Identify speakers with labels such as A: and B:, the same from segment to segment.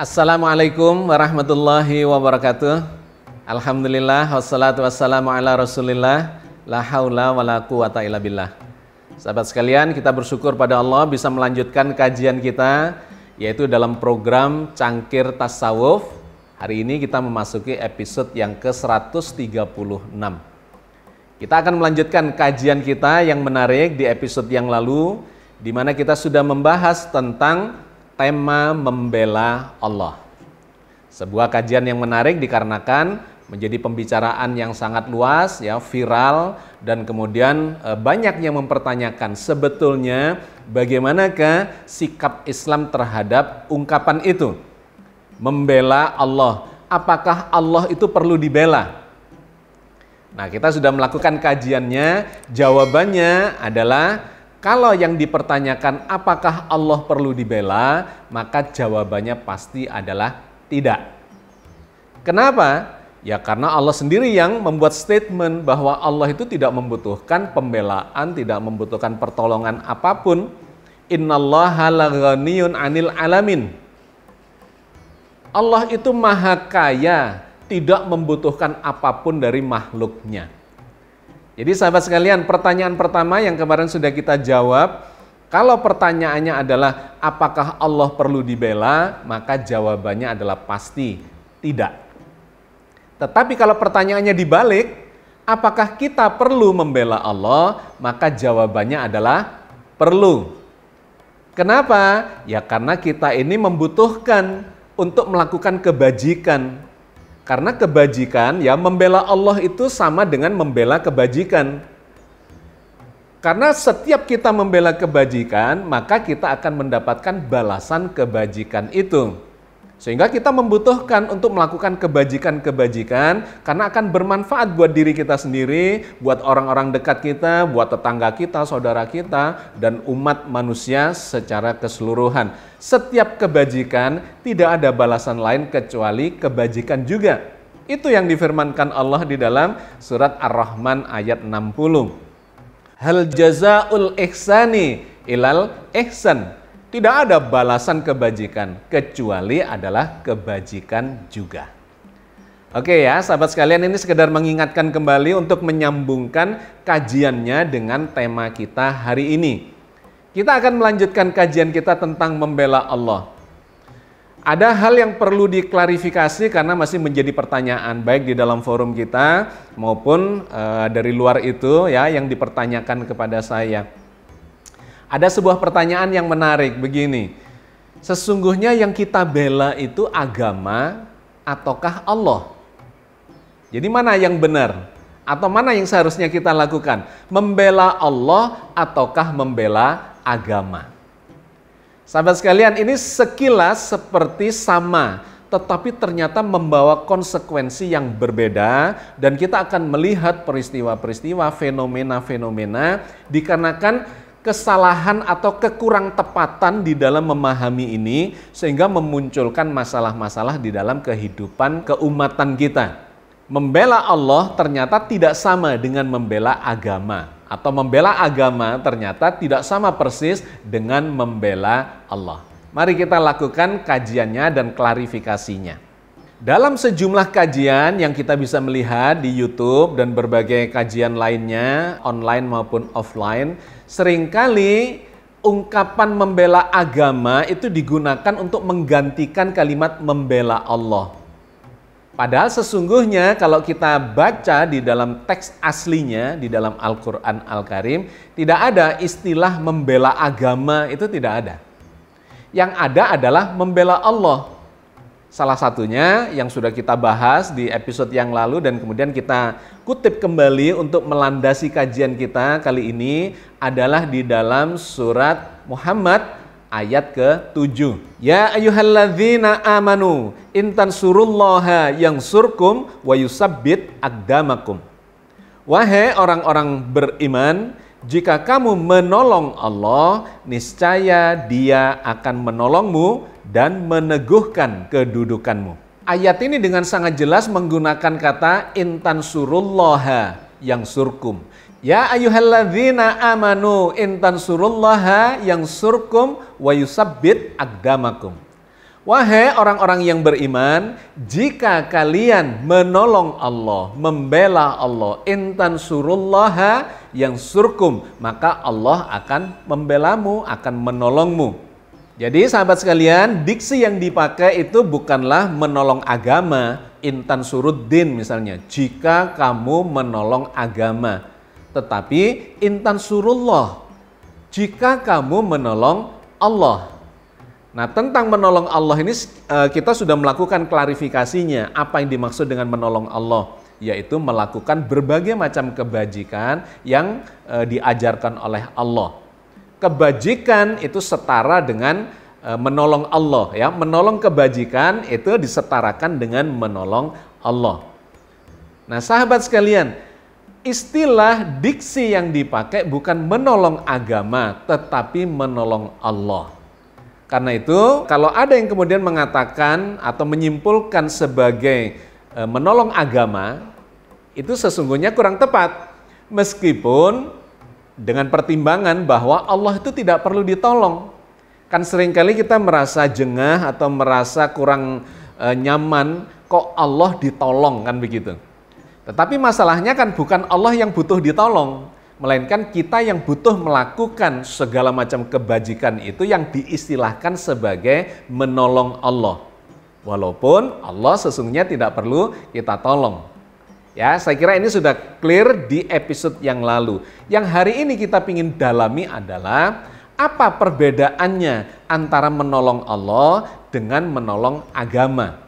A: Assalamualaikum warahmatullahi wabarakatuh. Alhamdulillah wassalatu wassalamu ala rasulillah. La haula wa la quwata illa billah. Sahabat sekalian, kita bersyukur pada Allah bisa melanjutkan kajian kita, yaitu dalam program Cangkir Tasawuf. Hari ini kita memasuki episode yang ke-136. Kita akan melanjutkan kajian kita yang menarik di episode yang lalu, di mana kita sudah membahas tentang tema membela Allah. Sebuah kajian yang menarik dikarenakan menjadi pembicaraan yang sangat luas, ya, viral, dan kemudian banyak yang mempertanyakan sebetulnya bagaimanakah sikap Islam terhadap ungkapan itu, membela Allah. Apakah Allah itu perlu dibela? Nah, kita sudah melakukan kajiannya. Jawabannya adalah kalau yang dipertanyakan apakah Allah perlu dibela, maka jawabannya pasti adalah tidak. Kenapa? Ya karena Allah sendiri yang membuat statement bahwa Allah itu tidak membutuhkan pembelaan, tidak membutuhkan pertolongan apapun. Innallaha laghaniyun 'anil alamin. Allah itu maha kaya, tidak membutuhkan apapun dari makhluknya. Jadi sahabat sekalian, pertanyaan pertama yang kemarin sudah kita jawab, kalau pertanyaannya adalah apakah Allah perlu dibela, maka jawabannya adalah pasti tidak. Tetapi kalau pertanyaannya dibalik, apakah kita perlu membela Allah, maka jawabannya adalah perlu. Kenapa? Ya karena kita ini membutuhkan untuk melakukan kebajikan. Karena kebajikan, ya, membela Allah itu sama dengan membela kebajikan. Karena setiap kita membela kebajikan, maka kita akan mendapatkan balasan kebajikan itu. Sehingga kita membutuhkan untuk melakukan kebajikan-kebajikan karena akan bermanfaat buat diri kita sendiri, buat orang-orang dekat kita, buat tetangga kita, saudara kita, dan umat manusia secara keseluruhan. Setiap kebajikan tidak ada balasan lain kecuali kebajikan juga. Itu yang difirmankan Allah di dalam surat Ar-Rahman ayat 60. Hal jazaul ihsani ilal ihsan. Tidak ada balasan kebajikan kecuali adalah kebajikan juga. Oke ya, sahabat sekalian, ini sekedar mengingatkan kembali untuk menyambungkan kajiannya dengan tema kita hari ini. Kita akan melanjutkan kajian kita tentang membela Allah. Ada hal yang perlu diklarifikasi karena masih menjadi pertanyaan baik di dalam forum kita maupun dari luar itu, ya, yang dipertanyakan kepada saya. Ada sebuah pertanyaan yang menarik begini. Sesungguhnya yang kita bela itu agama ataukah Allah? Jadi mana yang benar? Atau mana yang seharusnya kita lakukan? Membela Allah ataukah membela agama? Sahabat sekalian, ini sekilas seperti sama, tetapi ternyata membawa konsekuensi yang berbeda, dan kita akan melihat peristiwa-peristiwa, fenomena-fenomena dikarenakan kesalahan atau kekurang tepatan di dalam memahami ini sehingga memunculkan masalah-masalah di dalam kehidupan keumatan kita. Membela Allah ternyata tidak sama dengan membela agama, atau membela agama ternyata tidak sama persis dengan membela Allah. Mari kita lakukan kajiannya dan klarifikasinya. Dalam sejumlah kajian yang kita bisa melihat di YouTube dan berbagai kajian lainnya, online maupun offline, seringkali ungkapan membela agama itu digunakan untuk menggantikan kalimat membela Allah. Padahal sesungguhnya kalau kita baca di dalam teks aslinya, di dalam Al-Quran Al-Karim, tidak ada istilah membela agama, itu tidak ada. Yang ada adalah membela Allah. Salah satunya yang sudah kita bahas di episode yang lalu dan kemudian kita kutip kembali untuk melandasi kajian kita kali ini adalah di dalam surat Muhammad ayat ke-7. Ya ayyuhalladzina amanu intan surullaha yang surkum wa yusabbit aqdamakum. Wahai orang-orang beriman, jika kamu menolong Allah, niscaya Dia akan menolongmu dan meneguhkan kedudukanmu. Ayat ini dengan sangat jelas menggunakan kata intan surullaha yang surkum. Ya ayyuhalladzina amanu intan surullaha yang surkum wa yusabbit aqdamakum. Wahai orang-orang yang beriman, jika kalian menolong Allah, membela Allah, intan surullaha yang surkum, maka Allah akan membelamu, akan menolongmu. Jadi sahabat sekalian, diksi yang dipakai itu bukanlah menolong agama, intan suruddin misalnya, jika kamu menolong agama. Tetapi intan surullah, jika kamu menolong Allah. Nah, tentang menolong Allah ini kita sudah melakukan klarifikasinya. Apa yang dimaksud dengan menolong Allah? Yaitu melakukan berbagai macam kebajikan yang diajarkan oleh Allah. Kebajikan itu setara dengan menolong Allah, ya. Menolong kebajikan itu disetarakan dengan menolong Allah. Nah, sahabat sekalian, istilah diksi yang dipakai bukan menolong agama, tetapi menolong Allah. Karena itu, kalau ada yang kemudian mengatakan atau menyimpulkan sebagai menolong agama, itu sesungguhnya kurang tepat. Meskipun dengan pertimbangan bahwa Allah itu tidak perlu ditolong. Kan seringkali kita merasa jengah atau merasa kurang nyaman, kok Allah ditolong, kan begitu. Tetapi masalahnya kan bukan Allah yang butuh ditolong, melainkan kita yang butuh melakukan segala macam kebajikan itu yang diistilahkan sebagai menolong Allah. Walaupun Allah sesungguhnya tidak perlu kita tolong. Ya, saya kira ini sudah clear di episode yang lalu. Yang hari ini kita ingin dalami adalah apa perbedaannya antara menolong Allah dengan menolong agama.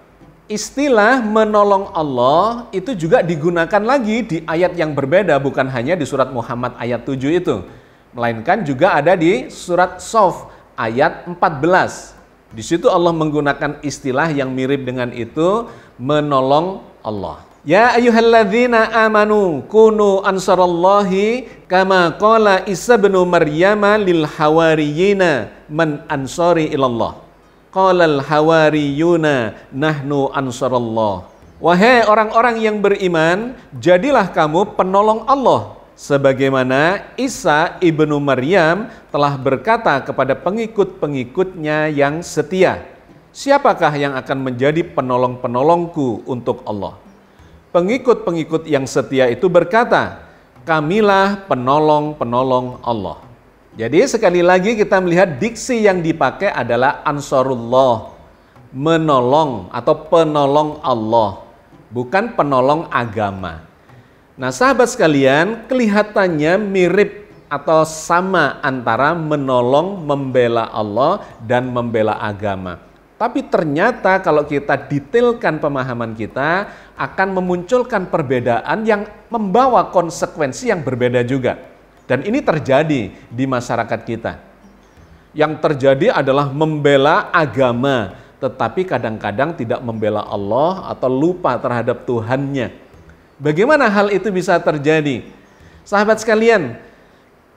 A: Istilah menolong Allah itu juga digunakan lagi di ayat yang berbeda, bukan hanya di surat Muhammad ayat 7 itu, melainkan juga ada di surat Shaff ayat 14. Di situ Allah menggunakan istilah yang mirip dengan itu, menolong Allah. Ya ayyuhalladzina amanu kunu ansarallahi kama qala Isa bin Maryam lil hawariyina man ansari ilallah. Qalal hawariyuna nahnu ansarallah. Wahai orang-orang yang beriman, jadilah kamu penolong Allah. Sebagaimana Isa ibnu Maryam telah berkata kepada pengikut-pengikutnya yang setia. Siapakah yang akan menjadi penolong-penolongku untuk Allah? Pengikut-pengikut yang setia itu berkata, kamilah penolong-penolong Allah. Jadi sekali lagi kita melihat diksi yang dipakai adalah ansarullah, menolong atau penolong Allah, bukan penolong agama. Nah, sahabat sekalian, kelihatannya mirip atau sama antara menolong, membela Allah dan membela agama. Tapi ternyata kalau kita detailkan pemahaman kita akan memunculkan perbedaan yang membawa konsekuensi yang berbeda juga. Dan ini terjadi di masyarakat kita. Yang terjadi adalah membela agama, tetapi kadang-kadang tidak membela Allah atau lupa terhadap Tuhannya. Bagaimana hal itu bisa terjadi? Sahabat sekalian,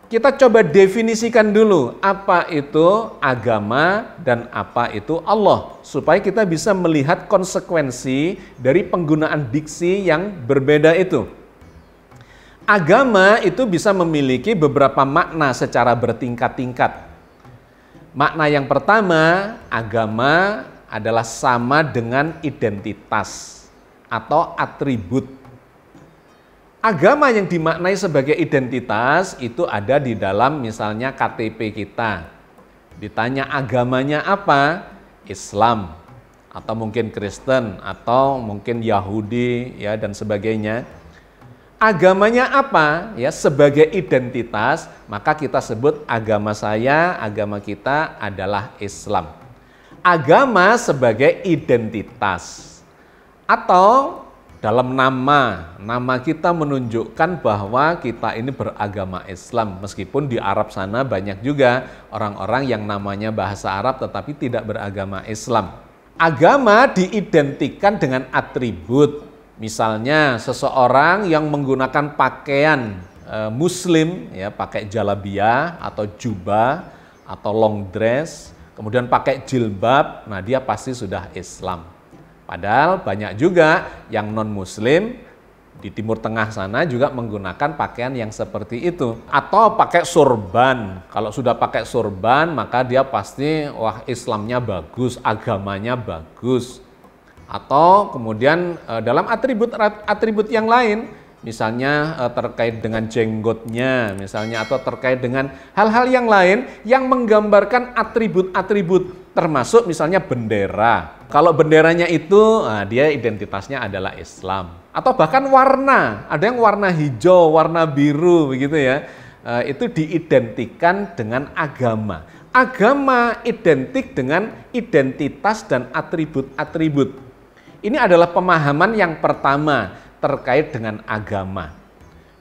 A: kita coba definisikan dulu apa itu agama dan apa itu Allah, supaya kita bisa melihat konsekuensi dari penggunaan diksi yang berbeda itu. Agama itu bisa memiliki beberapa makna secara bertingkat-tingkat. Makna yang pertama, agama adalah sama dengan identitas atau atribut. Agama yang dimaknai sebagai identitas itu ada di dalam misalnya KTP kita. Ditanya agamanya apa? Islam, atau mungkin Kristen, atau mungkin Yahudi, ya, dan sebagainya. Agamanya apa? Ya, sebagai identitas, maka kita sebut agama saya, agama kita adalah Islam. Agama sebagai identitas. Atau dalam nama kita menunjukkan bahwa kita ini beragama Islam. Meskipun di Arab sana banyak juga orang-orang yang namanya bahasa Arab tetapi tidak beragama Islam. Agama diidentikan dengan atribut. Misalnya seseorang yang menggunakan pakaian muslim, ya, pakai jalabiyah atau jubah atau long dress, kemudian pakai jilbab, nah dia pasti sudah Islam. Padahal banyak juga yang non muslim Di Timur Tengah sana juga menggunakan pakaian yang seperti itu. Atau pakai sorban. Kalau sudah pakai sorban, maka dia pasti, wah, Islamnya bagus, agamanya bagus. Atau kemudian dalam atribut yang lain, misalnya terkait dengan jenggotnya, misalnya, atau terkait dengan hal-hal yang lain yang menggambarkan atribut-atribut, termasuk misalnya bendera. Kalau benderanya itu, dia identitasnya adalah Islam. Atau bahkan warna, ada yang warna hijau, warna biru, begitu ya. Itu diidentikan dengan agama. Agama identik dengan identitas dan atribut-atribut. Ini adalah pemahaman yang pertama terkait dengan agama.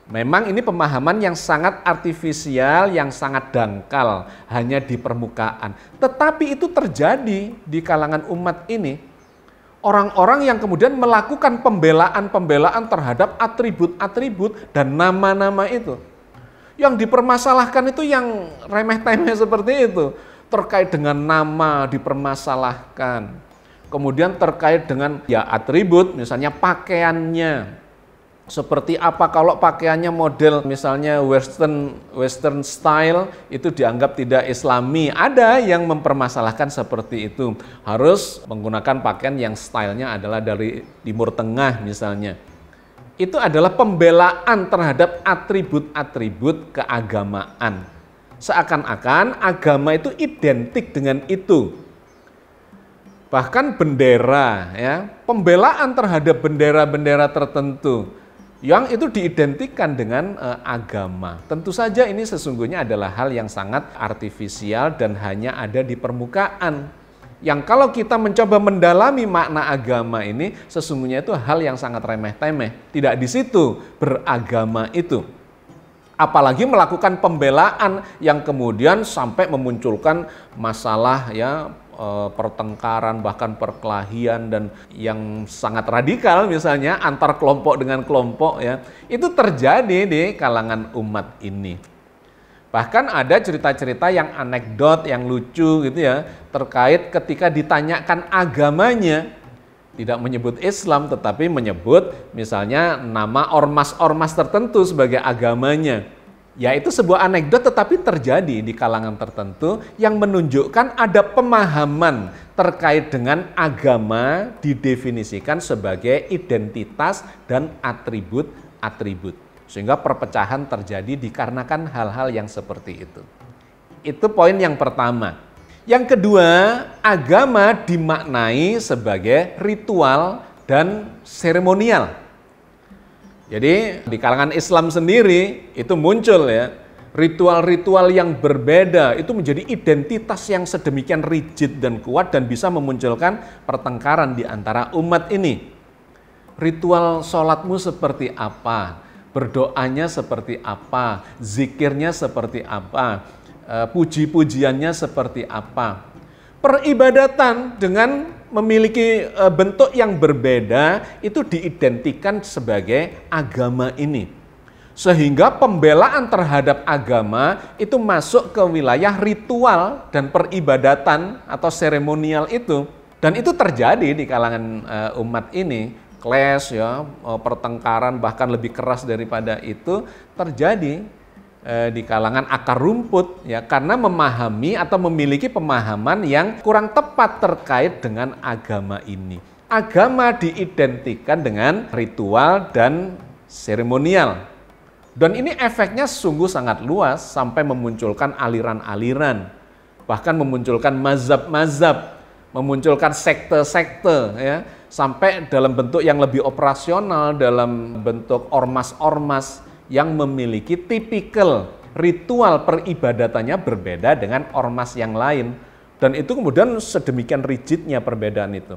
A: Memang ini pemahaman yang sangat artifisial, yang sangat dangkal, hanya di permukaan. Tetapi itu terjadi di kalangan umat ini. Orang-orang yang kemudian melakukan pembelaan-pembelaan terhadap atribut-atribut dan nama-nama itu. Yang dipermasalahkan itu yang remeh-temeh seperti itu. Terkait dengan nama dipermasalahkan. Kemudian terkait dengan atribut, misalnya pakaiannya. Seperti apa, kalau pakaiannya model misalnya western style, itu dianggap tidak islami. Ada yang mempermasalahkan seperti itu. Harus menggunakan pakaian yang stylenya adalah dari Timur Tengah misalnya. Itu adalah pembelaan terhadap atribut-atribut keagamaan. Seakan-akan agama itu identik dengan itu. Bahkan bendera, ya, pembelaan terhadap bendera-bendera tertentu yang itu diidentikan dengan agama. Tentu saja ini sesungguhnya adalah hal yang sangat artifisial dan hanya ada di permukaan. Yang kalau kita mencoba mendalami makna agama ini, sesungguhnya itu hal yang sangat remeh-temeh. Tidak di situ beragama itu. Apalagi melakukan pembelaan yang kemudian sampai memunculkan masalah, ya, pertengkaran, bahkan perkelahian, dan yang sangat radikal misalnya antar kelompok dengan kelompok, ya, itu terjadi di kalangan umat ini. Bahkan ada cerita-cerita yang anekdot, yang lucu gitu ya, terkait ketika ditanyakan agamanya, tidak menyebut Islam tetapi menyebut misalnya nama ormas-ormas tertentu sebagai agamanya. Ya, itu sebuah anekdot tetapi terjadi di kalangan tertentu yang menunjukkan ada pemahaman terkait dengan agama didefinisikan sebagai identitas dan atribut-atribut. Sehingga perpecahan terjadi dikarenakan hal-hal yang seperti itu. Itu poin yang pertama. Yang kedua, agama dimaknai sebagai ritual dan seremonial. Jadi di kalangan Islam sendiri itu muncul, ya, ritual-ritual yang berbeda itu menjadi identitas yang sedemikian rigid dan kuat dan bisa memunculkan pertengkaran di antara umat ini. Ritual sholatmu seperti apa? Berdoanya seperti apa? Zikirnya seperti apa? Puji-pujiannya seperti apa? Peribadatan dengan memiliki bentuk yang berbeda itu diidentikan sebagai agama ini. Sehingga pembelaan terhadap agama itu masuk ke wilayah ritual dan peribadatan atau seremonial itu. Dan itu terjadi di kalangan umat ini. Clash, ya, pertengkaran bahkan lebih keras daripada itu terjadi di kalangan akar rumput, ya, karena memahami atau memiliki pemahaman yang kurang tepat terkait dengan agama ini. Agama diidentikan dengan ritual dan seremonial. Dan ini efeknya sungguh sangat luas sampai memunculkan aliran-aliran, bahkan memunculkan mazhab-mazhab, memunculkan sekte-sekte, ya, sampai dalam bentuk yang lebih operasional, dalam bentuk ormas-ormas yang memiliki tipikal ritual peribadatannya berbeda dengan ormas yang lain. Dan itu kemudian sedemikian rigidnya perbedaan itu.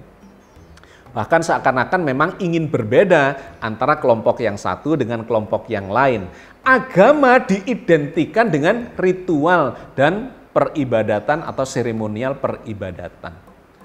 A: Bahkan seakan-akan memang ingin berbeda antara kelompok yang satu dengan kelompok yang lain. Agama diidentikan dengan ritual dan peribadatan atau seremonial peribadatan.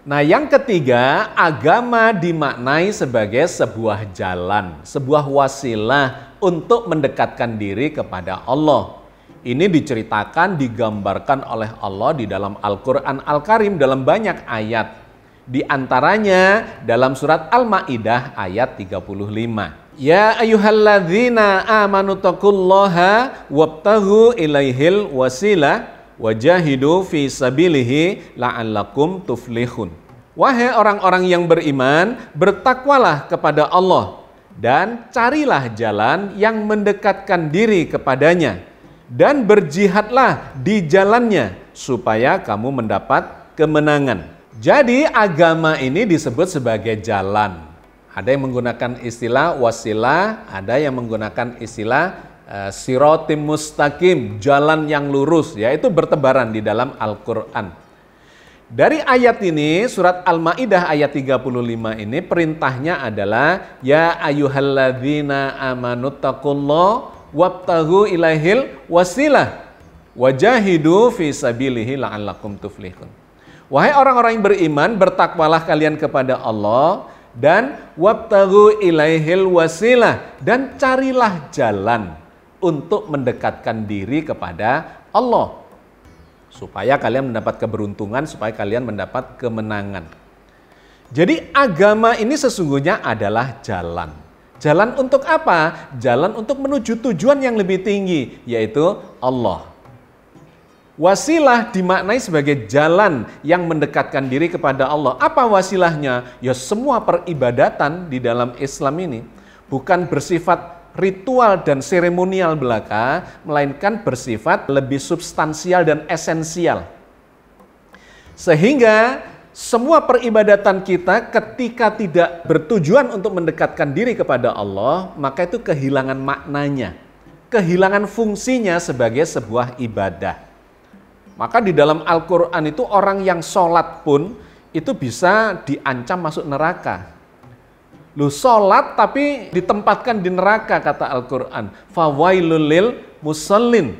A: Nah, yang ketiga, agama dimaknai sebagai sebuah jalan, sebuah wasilah untuk mendekatkan diri kepada Allah. Ini diceritakan, digambarkan oleh Allah di dalam Al-Quran Al-Karim dalam banyak ayat. Di antaranya dalam surat Al-Ma'idah ayat 35. Ya ayyuhalladzina amanu taqullaha wabtaghu ilaihil wasilah wajahidu fi sabilihi la'allakum tuflihun. Wahai orang-orang yang beriman, bertakwalah kepada Allah dan carilah jalan yang mendekatkan diri kepadanya dan berjihadlah di jalannya supaya kamu mendapat kemenangan. Jadi agama ini disebut sebagai jalan. Ada yang menggunakan istilah wasilah, ada yang menggunakan istilah siratim mustaqim, jalan yang lurus, yaitu bertebaran di dalam Al-Quran. Dari ayat ini, surat Al-Ma'idah ayat 35 ini perintahnya adalah ya ayyuhalladzina amanu taqullaha wabtaghu ilaihil wasilah wajahidu fi sabilihi la'allakum tuflihun. Wahai orang-orang yang beriman, bertakwalah kalian kepada Allah dan wabtaghu ilaihil wasilah, dan carilah jalan untuk mendekatkan diri kepada Allah supaya kalian mendapat keberuntungan, supaya kalian mendapat kemenangan. Jadi agama ini sesungguhnya adalah jalan. Jalan untuk apa? Jalan untuk menuju tujuan yang lebih tinggi, yaitu Allah. Wasilah dimaknai sebagai jalan yang mendekatkan diri kepada Allah. Apa wasilahnya? Ya semua peribadatan di dalam Islam ini bukan bersifat ritual dan seremonial belaka, melainkan bersifat lebih substansial dan esensial. Sehingga semua peribadatan kita ketika tidak bertujuan untuk mendekatkan diri kepada Allah, maka itu kehilangan maknanya, kehilangan fungsinya sebagai sebuah ibadah. Maka di dalam Al-Quran itu orang yang sholat pun itu bisa diancam masuk neraka. Lu sholat tapi ditempatkan di neraka, kata Al-Quran. Fawailul lil musallin.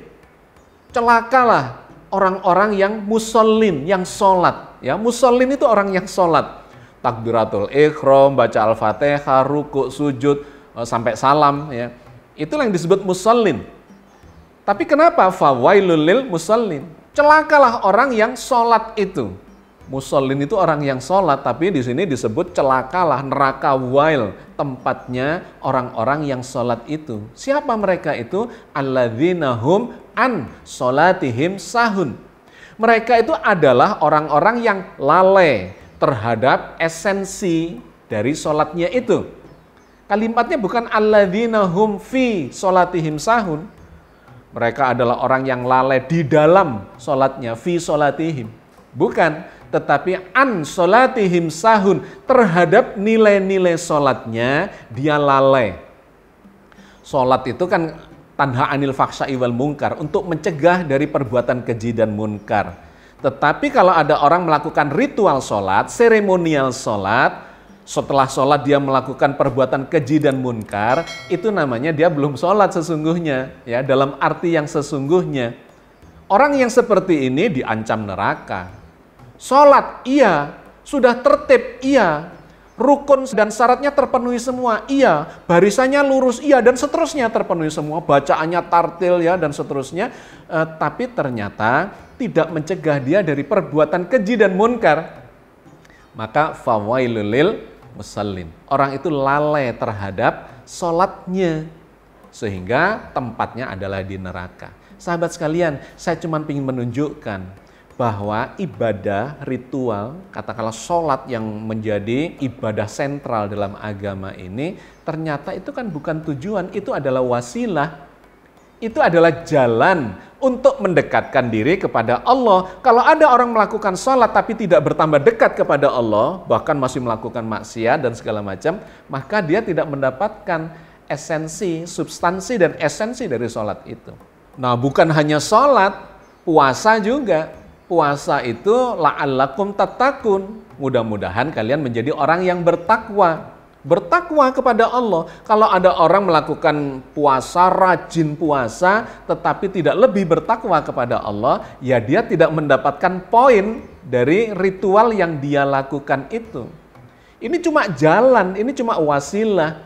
A: Celakalah orang-orang yang musallin, yang sholat. Ya, musallin itu orang yang sholat. Takbiratul ikhram, baca Al-Fatihah, ruku, sujud, sampai salam. Ya. Itulah yang disebut musallin. Tapi kenapa? Fawailul lil musallin. Celakalah orang yang sholat itu. Musallin itu orang yang sholat, tapi di sini disebut celakalah, neraka wail, tempatnya orang-orang yang sholat itu. Siapa mereka itu? Alladzina hum an sholatihim sahun. Mereka itu adalah orang-orang yang lalai terhadap esensi dari sholatnya itu. Kalimatnya bukan alladzina hum fi sholatihim sahun. Mereka adalah orang yang lalai di dalam sholatnya, fi sholatihim. Bukan, tetapi an sholatihim sahun, terhadap nilai-nilai sholatnya dia lalai. Sholat itu kan tanha anil faksai wal munkar, untuk mencegah dari perbuatan keji dan munkar. Tetapi kalau ada orang melakukan ritual sholat, seremonial sholat, setelah sholat dia melakukan perbuatan keji dan munkar, itu namanya dia belum sholat sesungguhnya, ya, dalam arti yang sesungguhnya. Orang yang seperti ini diancam neraka. Sholat, iya. Sudah tertib, iya. Rukun dan syaratnya terpenuhi semua, iya. Barisannya lurus, iya. Dan seterusnya terpenuhi semua. Bacaannya tartil, ya, dan seterusnya. Tapi ternyata tidak mencegah dia dari perbuatan keji dan munkar. Maka fawailul lil musallin. Orang itu lalai terhadap sholatnya, sehingga tempatnya adalah di neraka. Sahabat sekalian, saya cuma ingin menunjukkan bahwa ibadah ritual, katakanlah sholat yang menjadi ibadah sentral dalam agama ini, ternyata itu kan bukan tujuan, itu adalah wasilah. Itu adalah jalan untuk mendekatkan diri kepada Allah. Kalau ada orang melakukan sholat tapi tidak bertambah dekat kepada Allah, bahkan masih melakukan maksiat dan segala macam, maka dia tidak mendapatkan esensi, substansi dan esensi dari sholat itu. Nah, bukan hanya sholat, puasa juga. Puasa itu la'allakum tattaqun. Mudah-mudahan kalian menjadi orang yang bertakwa. Bertakwa kepada Allah. Kalau ada orang melakukan puasa, rajin puasa, tetapi tidak lebih bertakwa kepada Allah, ya dia tidak mendapatkan poin dari ritual yang dia lakukan itu. Ini cuma jalan, ini cuma wasilah,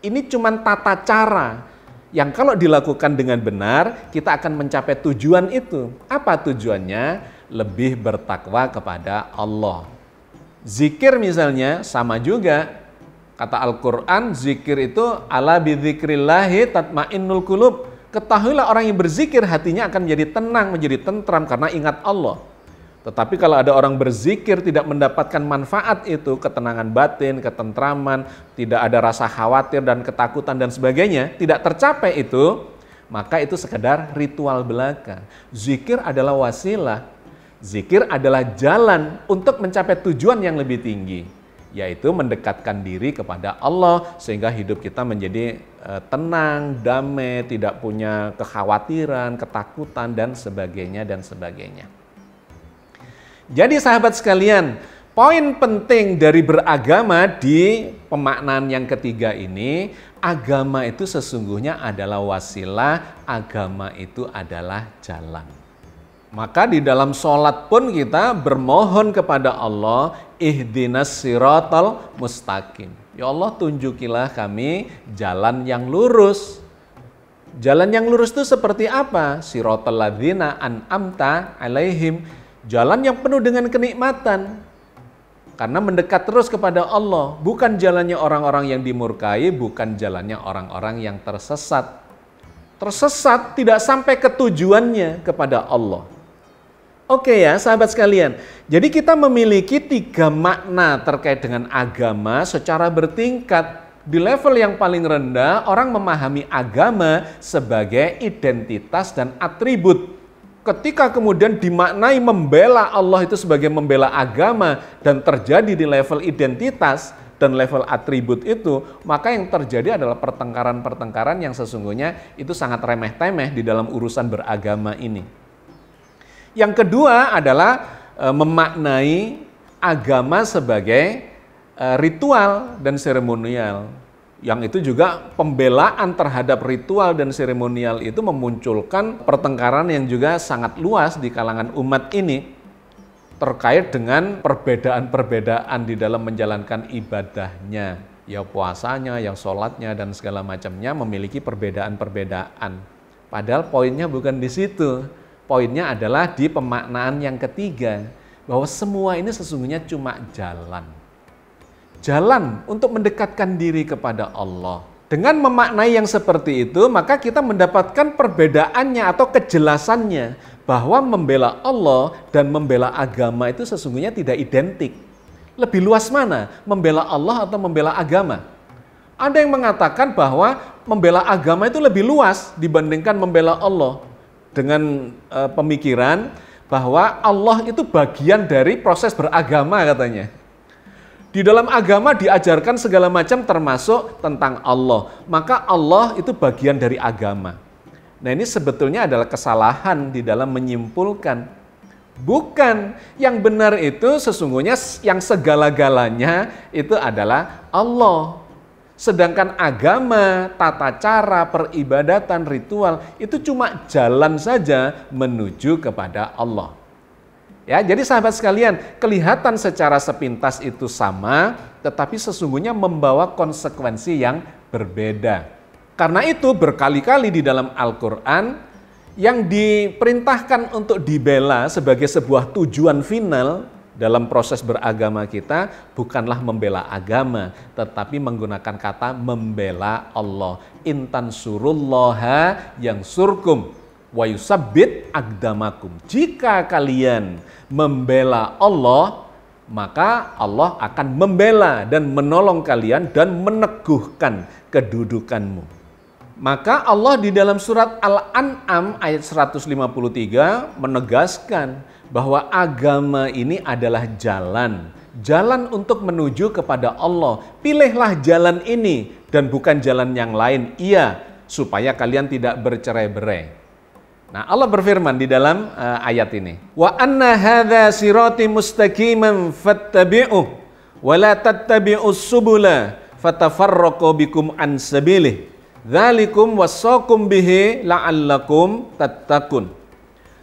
A: ini cuma tata cara yang kalau dilakukan dengan benar, kita akan mencapai tujuan itu. Apa tujuannya? Lebih bertakwa kepada Allah. Zikir misalnya sama juga. Kata Al-Quran, zikir itu ala bidzikrillahi tatmainnul qulub. Ketahuilah orang yang berzikir hatinya akan menjadi tenang, menjadi tentram karena ingat Allah. Tetapi kalau ada orang berzikir tidak mendapatkan manfaat itu, ketenangan batin, ketentraman, tidak ada rasa khawatir dan ketakutan dan sebagainya, tidak tercapai itu, maka itu sekedar ritual belaka. Zikir adalah wasilah, zikir adalah jalan untuk mencapai tujuan yang lebih tinggi, yaitu mendekatkan diri kepada Allah sehingga hidup kita menjadi tenang, damai, tidak punya kekhawatiran, ketakutan dan sebagainya dan sebagainya. Jadi sahabat sekalian, poin penting dari beragama di pemaknaan yang ketiga ini, agama itu sesungguhnya adalah wasilah, agama itu adalah jalan. Maka di dalam sholat pun kita bermohon kepada Allah, ihdinas siratal mustaqim. Ya Allah, tunjukilah kami jalan yang lurus. Jalan yang lurus itu seperti apa? Siratal ladzina an'amta alaihim. Jalan yang penuh dengan kenikmatan. Karena mendekat terus kepada Allah. Bukan jalannya orang-orang yang dimurkai, bukan jalannya orang-orang yang tersesat. Tersesat tidak sampai ke tujuannya kepada Allah. Oke ya sahabat sekalian, jadi kita memiliki 3 makna terkait dengan agama secara bertingkat. Di level yang paling rendah, orang memahami agama sebagai identitas dan atribut. Ketika kemudian dimaknai membela Allah itu sebagai membela agama dan terjadi di level identitas dan level atribut itu, maka yang terjadi adalah pertengkaran-pertengkaran yang sesungguhnya itu sangat remeh-temeh di dalam urusan beragama ini. Yang kedua adalah memaknai agama sebagai ritual dan seremonial. Yang itu juga pembelaan terhadap ritual dan seremonial itu memunculkan pertengkaran yang juga sangat luas di kalangan umat ini terkait dengan perbedaan-perbedaan di dalam menjalankan ibadahnya. Ya puasanya, ya sholatnya dan segala macamnya memiliki perbedaan-perbedaan. Padahal poinnya bukan di situ. Poinnya adalah di pemaknaan yang ketiga, bahwa semua ini sesungguhnya cuma jalan. Jalan untuk mendekatkan diri kepada Allah. Dengan memaknai yang seperti itu, maka kita mendapatkan perbedaannya atau kejelasannya bahwa membela Allah dan membela agama itu sesungguhnya tidak identik. Lebih luas mana? Membela Allah atau membela agama? Ada yang mengatakan bahwa membela agama itu lebih luas dibandingkan membela Allah. Dengan pemikiran bahwa Allah itu bagian dari proses beragama katanya. Di dalam agama diajarkan segala macam termasuk tentang Allah. Maka Allah itu bagian dari agama. Nah ini sebetulnya adalah kesalahan di dalam menyimpulkan. Bukan, yang benar itu sesungguhnya yang segala-galanya itu adalah Allah. Sedangkan agama, tata cara, peribadatan, ritual itu cuma jalan saja menuju kepada Allah. Ya, jadi sahabat sekalian, kelihatan secara sepintas itu sama, tetapi sesungguhnya membawa konsekuensi yang berbeda. Karena itu berkali-kali di dalam Al-Quran yang diperintahkan untuk dibela sebagai sebuah tujuan final dalam proses beragama kita bukanlah membela agama, tetapi menggunakan kata membela Allah. Intan surullaha yang surkum wa yusabbit aqdamakum. Jika kalian membela Allah, maka Allah akan membela dan menolong kalian dan meneguhkan kedudukanmu. Maka Allah di dalam surat Al-An'am ayat 153 menegaskan bahwa agama ini adalah jalan. Jalan untuk menuju kepada Allah. Pilihlah jalan ini dan bukan jalan yang lain. Iya, supaya kalian tidak bercerai-berai. Nah, Allah berfirman di dalam ayat ini, wa anna hadza sirati mustaqiman fattabi'uh wa la tattabi'us subula fatafarraqu bikum an sabilih dzalikum wasaqum bihi la'allakum tattaqun.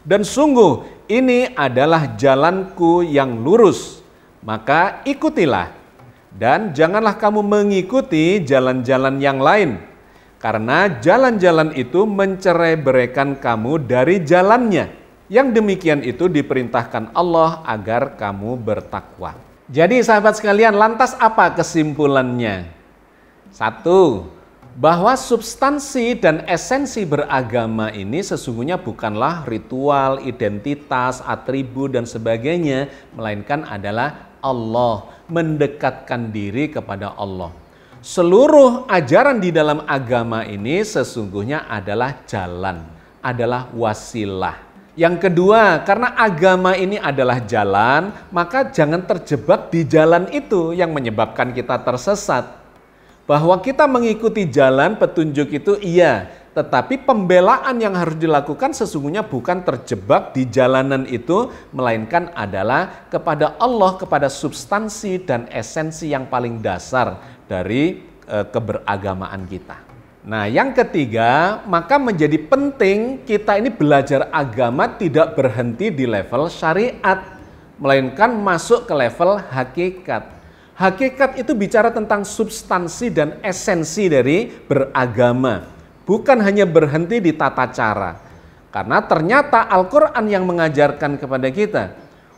A: Dan sungguh ini adalah jalanku yang lurus, maka ikutilah dan janganlah kamu mengikuti jalan-jalan yang lain. Karena jalan-jalan itu mencerai-beraikan kamu dari jalannya. Yang demikian itu diperintahkan Allah agar kamu bertakwa. Jadi sahabat sekalian, lantas apa kesimpulannya? Satu, bahwa substansi dan esensi beragama ini sesungguhnya bukanlah ritual, identitas, atribut, dan sebagainya, melainkan adalah Allah, mendekatkan diri kepada Allah. Seluruh ajaran di dalam agama ini sesungguhnya adalah jalan, adalah wasilah. Yang kedua, karena agama ini adalah jalan, maka jangan terjebak di jalan itu yang menyebabkan kita tersesat. Bahwa kita mengikuti jalan petunjuk itu iya, tetapi pembelaan yang harus dilakukan sesungguhnya bukan terjebak di jalanan itu, melainkan adalah kepada Allah, kepada substansi dan esensi yang paling dasar dari keberagamaan kita. Nah, yang ketiga, maka menjadi penting kita ini belajar agama tidak berhenti di level syariat, melainkan masuk ke level hakikat. Hakikat itu bicara tentang substansi dan esensi dari beragama, bukan hanya berhenti di tata cara. Karena ternyata Al-Quran yang mengajarkan kepada kita,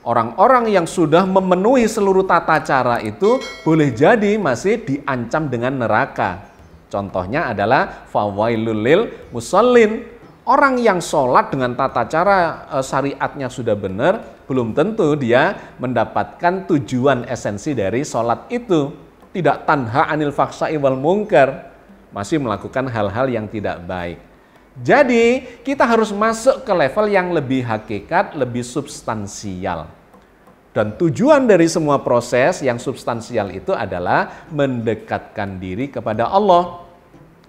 A: orang-orang yang sudah memenuhi seluruh tata cara itu boleh jadi masih diancam dengan neraka. Contohnya adalah fawailul lil musallin. Orang yang sholat dengan tata cara syariatnya sudah benar, belum tentu dia mendapatkan tujuan esensi dari sholat itu. Tidak tanha anil fahsya'i wal munkar, masih melakukan hal-hal yang tidak baik. Jadi kita harus masuk ke level yang lebih hakikat, lebih substansial. Dan tujuan dari semua proses yang substansial itu adalah mendekatkan diri kepada Allah,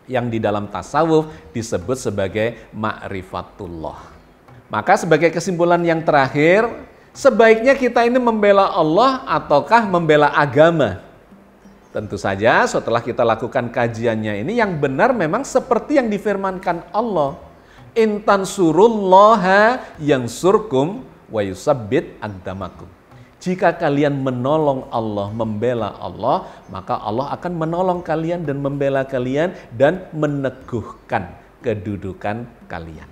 A: yang di dalam tasawuf disebut sebagai ma'rifatullah. Maka sebagai kesimpulan yang terakhir, sebaiknya kita ini membela Allah ataukah membela agama? Tentu saja setelah kita lakukan kajiannya ini yang benar memang seperti yang difirmankan Allah. In tansurullaha yansurkum wa yusabbit aqdamakum. Jika kalian menolong Allah, membela Allah, maka Allah akan menolong kalian dan membela kalian dan meneguhkan kedudukan kalian.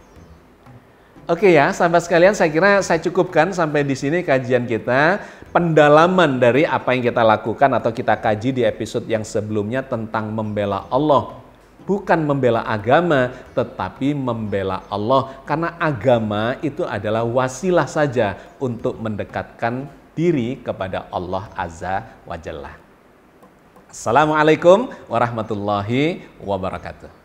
A: Oke ya, sahabat sekalian, saya kira saya cukupkan sampai di sini kajian kita, pendalaman dari apa yang kita lakukan atau kita kaji di episode yang sebelumnya tentang membela Allah. Bukan membela agama, tetapi membela Allah. Karena agama itu adalah wasilah saja untuk mendekatkan diri kepada Allah Azza wa Jalla. Assalamualaikum warahmatullahi wabarakatuh.